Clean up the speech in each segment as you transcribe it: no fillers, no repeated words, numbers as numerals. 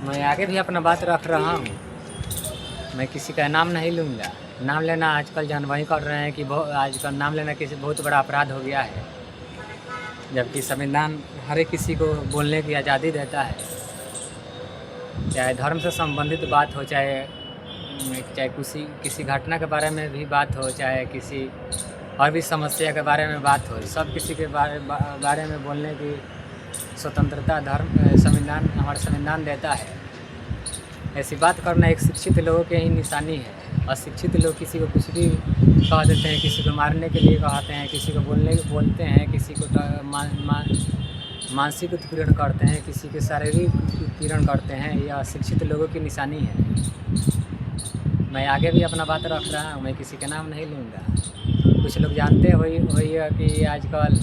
मैं आगे भी अपना बात रख रहा हूँ। मैं किसी का नाम नहीं लूँगा। नाम लेना आजकल जानवही कर रहे हैं कि आजकल नाम लेना किसी बहुत बड़ा अपराध हो गया है, जबकि संविधान हर एक किसी को बोलने की आज़ादी देता है। चाहे धर्म से संबंधित बात हो, चाहे किसी घटना के बारे में भी बात हो, चाहे किसी और भी समस्या के बारे में बात हो, सब किसी के बारे में बोलने की स्वतंत्रता संविधान हमारा संविधान देता है। ऐसी बात करना एक शिक्षित लोगों की ही निशानी है। अशिक्षित लोग किसी को कुछ भी कह देते हैं, किसी को मारने के लिए कहते हैं, किसी को बोलते हैं, किसी को मानसिक उत्पीड़न करते हैं, किसी के शारीरिक उत्पीड़न करते हैं। यह अशिक्षित लोगों की निशानी है। मैं आगे भी अपना बात रख रहा हूँ, मैं किसी का नाम नहीं लूँगा। कुछ लोग जानते होइए कि आजकल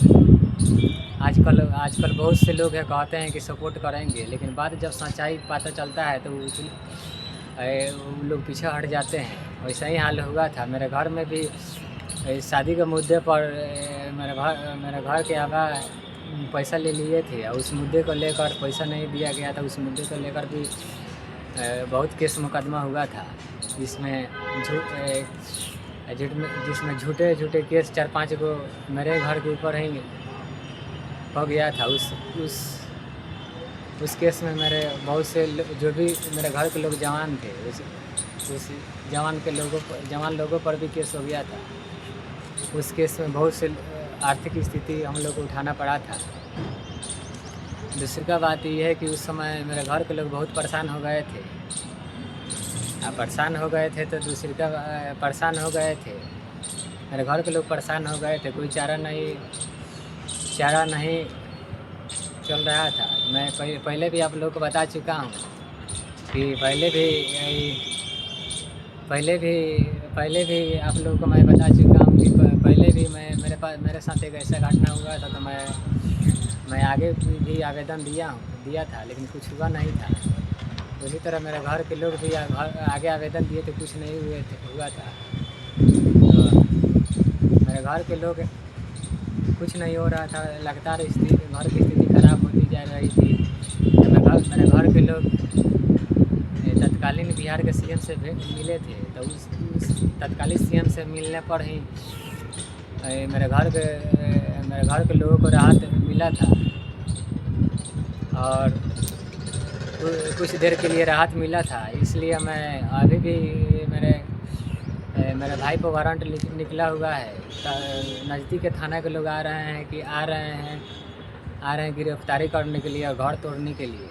बहुत से लोग हैं कहते हैं कि सपोर्ट करेंगे, लेकिन बात जब सच्चाई पता चलता है तो वो लोग पीछे हट जाते हैं। वैसा ही हाल हुआ था मेरे घर में भी। शादी के मुद्दे पर मेरे घर के आबा पैसा ले लिए थे और उस मुद्दे को लेकर पैसा नहीं दिया गया था। उस मुद्दे को लेकर भी बहुत केस मुकदमा हुआ था, जिसमें झूठे केस 4-5 को मेरे घर के ऊपर ही हो गया था। उस केस में मेरे बहुत से जो भी मेरे घर के लोग जवान थे, उस जवान लोगों पर भी केस हो गया था। उस केस में बहुत से आर्थिक स्थिति हम लोग को उठाना पड़ा था। दूसरी का बात यह है कि उस समय मेरे घर के लोग बहुत परेशान हो गए थे। परेशान हो गए थे तो मेरे घर के लोग परेशान हो गए थे। कोई चारा नहीं चल रहा था। मैं पहले भी आप लोग को बता चुका हूँ कि पहले भी आप लोगों को मैं बता चुका हूँ कि पहले भी मेरे साथ एक ऐसा घटना हुआ था, तो मैं आगे भी आवेदन दिया था, लेकिन कुछ हुआ नहीं था। उसी तरह मेरे घर के लोग भी आगे आवेदन दिए थे, कुछ नहीं हुआ था। तो मेरे घर के लोग कुछ नहीं हो रहा था, लगातार घर की स्थिति खराब होती जा रही थी। मेरे घर के लोग तत्कालीन बिहार के सीएम से मिले थे, तो उस तत्कालीन सीएम से मिलने पर ही मेरे घर के लोगों को राहत मिला था। और कुछ देर के लिए राहत मिला था। इसलिए मैं अभी भी मेरे भाई को वारंट निकला हुआ है। नज़दीक के थाना के लोग आ रहे हैं गिरफ्तारी करने के लिए और घर तोड़ने के लिए।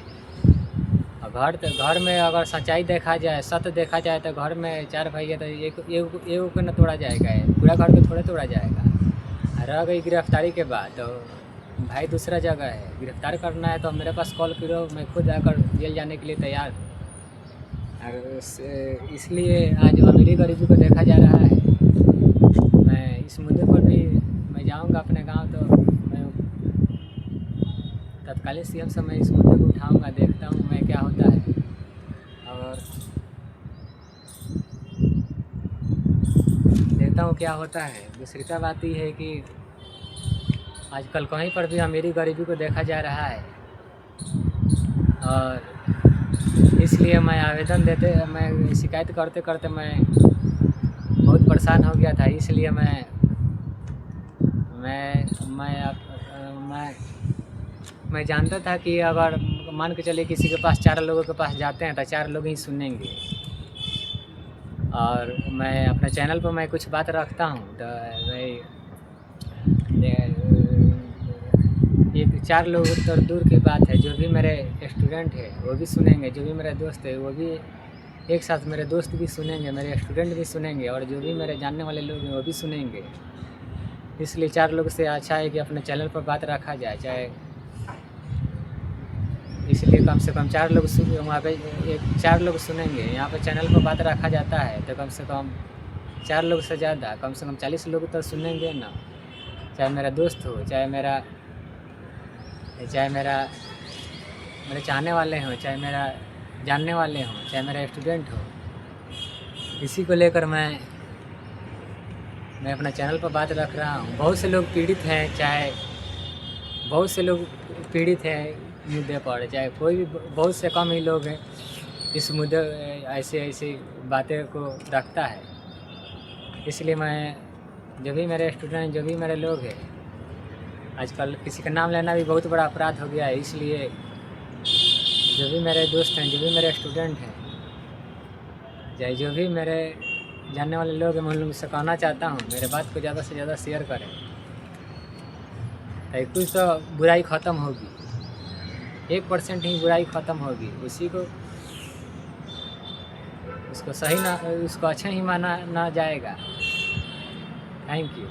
और घर में अगर सच्चाई देखा जाए, सत्य देखा जाए, तो घर में 4 भाई है तो एक को न तोड़ा जाएगा, पूरा घर को थोड़े तोड़ा जाएगा। रह गई गिरफ्तारी के बाद तो भाई दूसरा जगह है। गिरफ्तार करना है तो मेरे पास कॉल करो, मैं खुद आकर जेल जाने के लिए तैयार हूँ। इसलिए आज अमीरी गरीबी को देखा जा रहा है। मैं इस मुद्दे पर भी मैं जाऊँगा अपने गांव, तो मैं तत्कालीन सीएम से मैं इस मुद्दे को उठाऊँगा, देखता हूँ मैं क्या होता है। और देखता हूँ क्या होता है। दूसरी का बात यह है कि आजकल कहीं पर भी अमीरी गरीबी को देखा जा रहा है, और इसलिए मैं शिकायत करते मैं बहुत परेशान हो गया था। इसलिए मैं जानता था कि अगर मान के चलिए किसी के पास 4 लोगों के पास जाते हैं तो 4 लोग ही सुनेंगे। और मैं अपने चैनल पर मैं कुछ बात रखता हूँ, तो एक 4 लोग तो दूर की बात है, जो भी मेरे स्टूडेंट है वो भी सुनेंगे, जो भी मेरे दोस्त है वो भी एक साथ, मेरे दोस्त भी सुनेंगे, मेरे स्टूडेंट भी सुनेंगे, और जो भी मेरे जानने वाले लोग हैं वो भी सुनेंगे। इसलिए 4 लोग से अच्छा है कि अपने चैनल पर बात रखा जाए। इसलिए कम से कम 4 लोग वहाँ पे 4 लोग सुनेंगे। यहाँ पे चैनल पर बात रखा जाता है तो कम से कम 4 लोग से ज़्यादा, कम से कम 40 लोग तो सुनेंगे ना। चाहे मेरा दोस्त हो, चाहे मेरे चाहने वाले हों, चाहे मेरा जानने वाले हों, चाहे मेरा स्टूडेंट हो, इसी को लेकर मैं अपना चैनल पर बात रख रहा हूँ। बहुत से लोग पीड़ित हैं, मुद्दे पर, चाहे कोई भी बहुत से कम ही लोग हैं इस मुद्दे ऐसी बातें को रखता है। इसलिए मैं जो भी मेरे स्टूडेंट, जो भी मेरे लोग हैं, आजकल किसी का नाम लेना भी बहुत बड़ा अपराध हो गया है। इसलिए जो भी मेरे दोस्त हैं, जो भी मेरे स्टूडेंट हैं, चाहे जो भी मेरे जानने वाले लोग हैं, मैं उन लोगों से कहना चाहता हूँ मेरे बात को ज़्यादा से ज़्यादा शेयर करें, ताकि कुछ तो बुराई ख़त्म होगी। 1% ही बुराई ख़त्म होगी, उसी को उसको सही ना, उसको अच्छा ही माना ना जाएगा। Thank you.